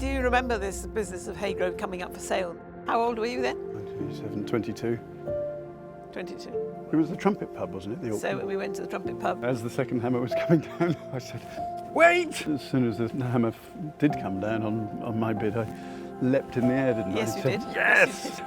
do you remember this business of Haygrove coming up for sale? How old were you then? 27, 22. 22. It was the Trumpet Pub, wasn't it? So we went to the Trumpet Pub. As the second hammer was coming down, I said, "Wait!" As soon as the hammer did come down on my bid, I leapt in the air, didn't I? Yes, you did. Yes!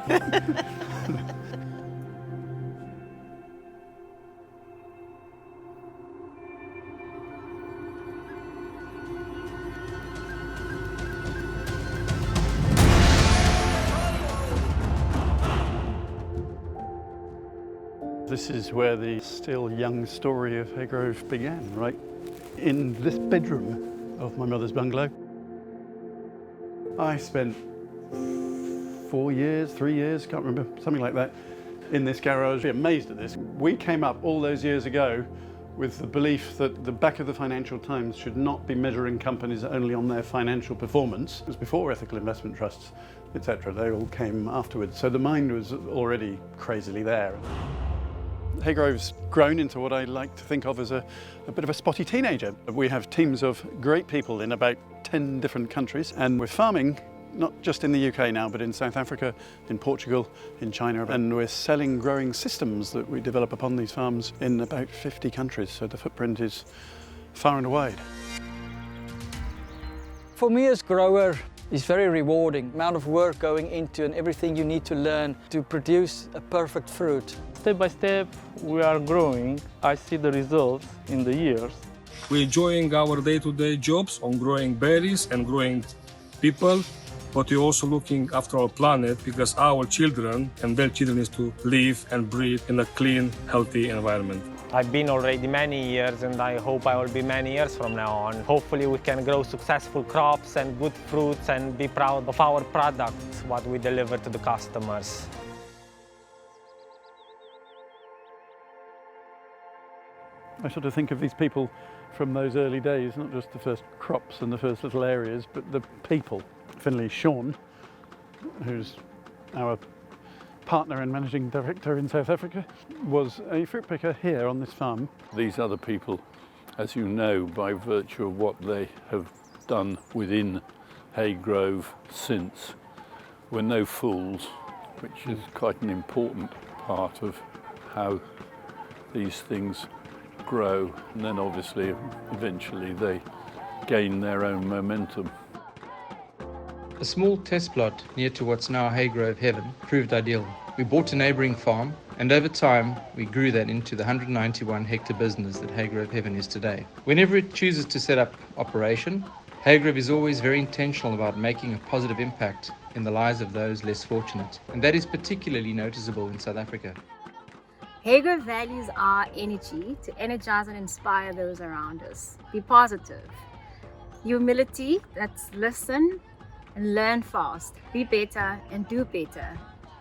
This is where the still young story of Haygrove began, right in this bedroom of my mother's bungalow. I spent 4 years, 3 years, can't remember, something like that, in this garage. Be amazed at this. We came up all those years ago with the belief that the back of the Financial Times should not be measuring companies only on their financial performance. It was before ethical investment trusts, etc. They all came afterwards. So the mind was already crazily there. Haygrove's grown into what I like to think of as a bit of a spotty teenager. We have teams of great people in about 10 different countries, and we're farming not just in the UK now, but in South Africa, in Portugal, in China, and we're selling growing systems that we develop upon these farms in about 50 countries, so the footprint is far and wide. For me as grower, it's very rewarding. The amount of work going into and everything you need to learn to produce a perfect fruit. Step by step, we are growing. I see the results in the years. We're enjoying our day-to-day jobs on growing berries and growing people, but we're also looking after our planet because our children and their children need to live and breathe in a clean, healthy environment. I've been already many years, and I hope I will be many years from now on. Hopefully we can grow successful crops and good fruits and be proud of our products, what we deliver to the customers. I sort of think of these people from those early days, not just the first crops and the first little areas, but the people. Finley Sean, who's our partner and managing director in South Africa, was a fruit picker here on this farm. These other people, as you know, by virtue of what they have done within Haygrove since, were no fools, which is quite an important part of how these things grow, and then obviously eventually they gain their own momentum. A small test plot near to what's now Haygrove Heaven proved ideal. We bought a neighbouring farm, and over time we grew that into the 191 hectare business that Haygrove Heaven is today. Whenever it chooses to set up operation, Haygrove is always very intentional about making a positive impact in the lives of those less fortunate, and that is particularly noticeable in South Africa. Haygrove values our energy to energize and inspire those around us. Be positive. Humility, that's listen and learn fast. Be better and do better.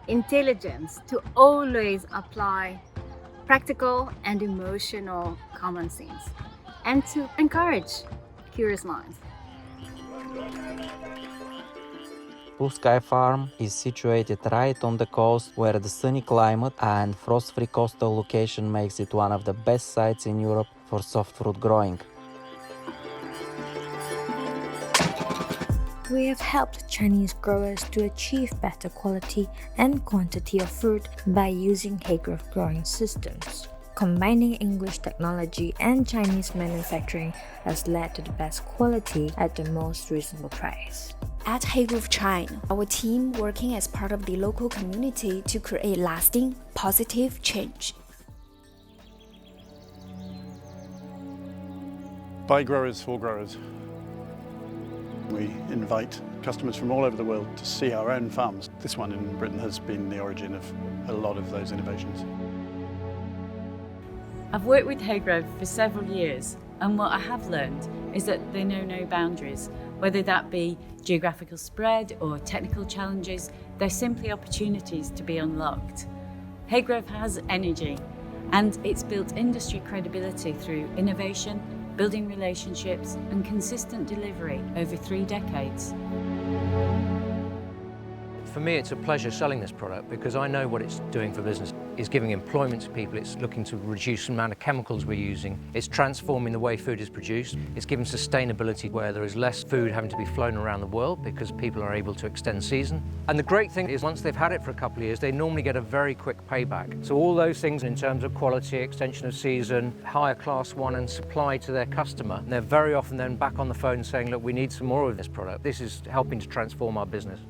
Intelligence, to always apply practical and emotional common sense. And to encourage curious minds. Blue Sky Farm is situated right on the coast, where the sunny climate and frost-free coastal location makes it one of the best sites in Europe for soft fruit growing. We have helped Chinese growers to achieve better quality and quantity of fruit by using Haygrove growing systems. Combining English technology and Chinese manufacturing has led to the best quality at the most reasonable price. At Haygrove China, our team working as part of the local community to create lasting, positive change. By growers for growers. We invite customers from all over the world to see our own farms. This one in Britain has been the origin of a lot of those innovations. I've worked with Haygrove for several years, and what I have learned is that they know no boundaries. Whether that be geographical spread or technical challenges, they're simply opportunities to be unlocked. Haygrove has energy, and it's built industry credibility through innovation, building relationships and consistent delivery over 3 decades. For me, it's a pleasure selling this product because I know what it's doing for business. is giving employment to people, it's looking to reduce the amount of chemicals we're using, it's transforming the way food is produced, it's giving sustainability where there is less food having to be flown around the world because people are able to extend season. And the great thing is once they've had it for a couple of years, they normally get a very quick payback. So all those things in terms of quality, extension of season, higher class one and supply to their customer, and they're very often then back on the phone saying, look, we need some more of this product. This is helping to transform our business.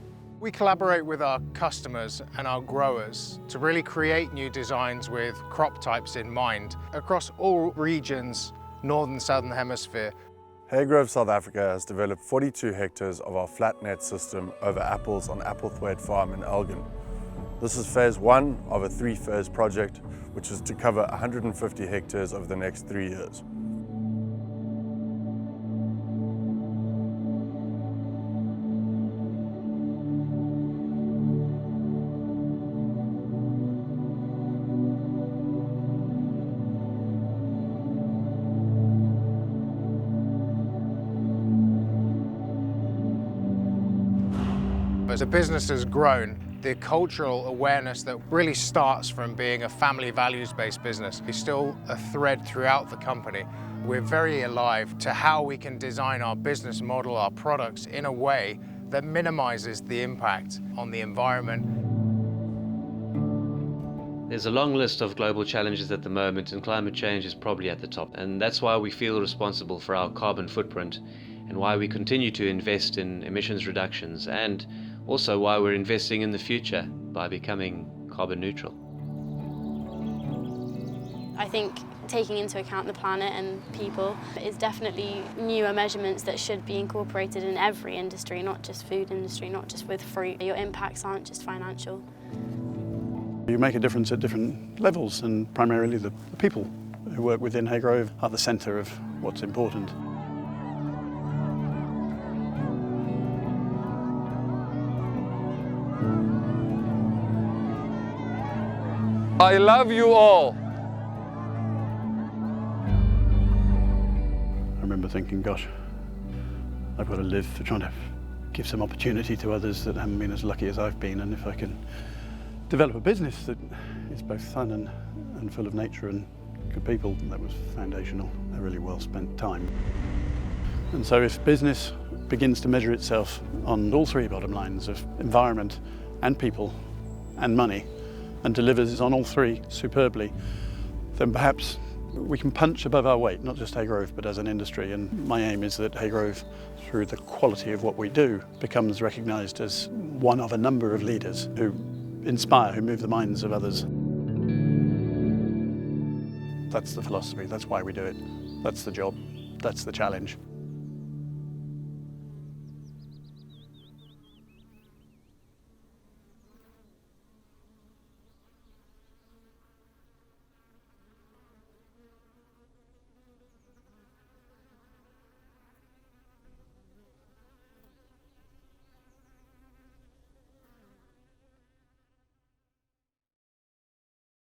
We collaborate with our customers and our growers to really create new designs with crop types in mind across all regions, northern, southern hemisphere. Haygrove South Africa has developed 42 hectares of our flat net system over apples on Applethwaite Farm in Elgin. This is phase 1 of a 3-phase project, which is to cover 150 hectares over the next 3 years. As the business has grown, the cultural awareness that really starts from being a family values-based business is still a thread throughout the company. We're very alive to how we can design our business model, our products, in a way that minimizes the impact on the environment. There's a long list of global challenges at the moment, and climate change is probably at the top. And that's why we feel responsible for our carbon footprint and why we continue to invest in emissions reductions, and also why we're investing in the future by becoming carbon neutral. I think taking into account the planet and people is definitely newer measurements that should be incorporated in every industry, not just food industry, not just with fruit. Your impacts aren't just financial. You make a difference at different levels, and primarily the people who work within Haygrove are the centre of what's important. I love you all. I remember thinking, gosh, I've got to live for trying to give some opportunity to others that haven't been as lucky as I've been, and if I can develop a business that is both fun and full of nature and good people, that was foundational, a really well spent time. And so if business begins to measure itself on all three bottom lines of environment and people and money, and delivers on all three superbly, then perhaps we can punch above our weight, not just Haygrove, but as an industry. And my aim is that Haygrove, through the quality of what we do, becomes recognised as one of a number of leaders who inspire, who move the minds of others. That's the philosophy, that's why we do it. That's the job, that's the challenge.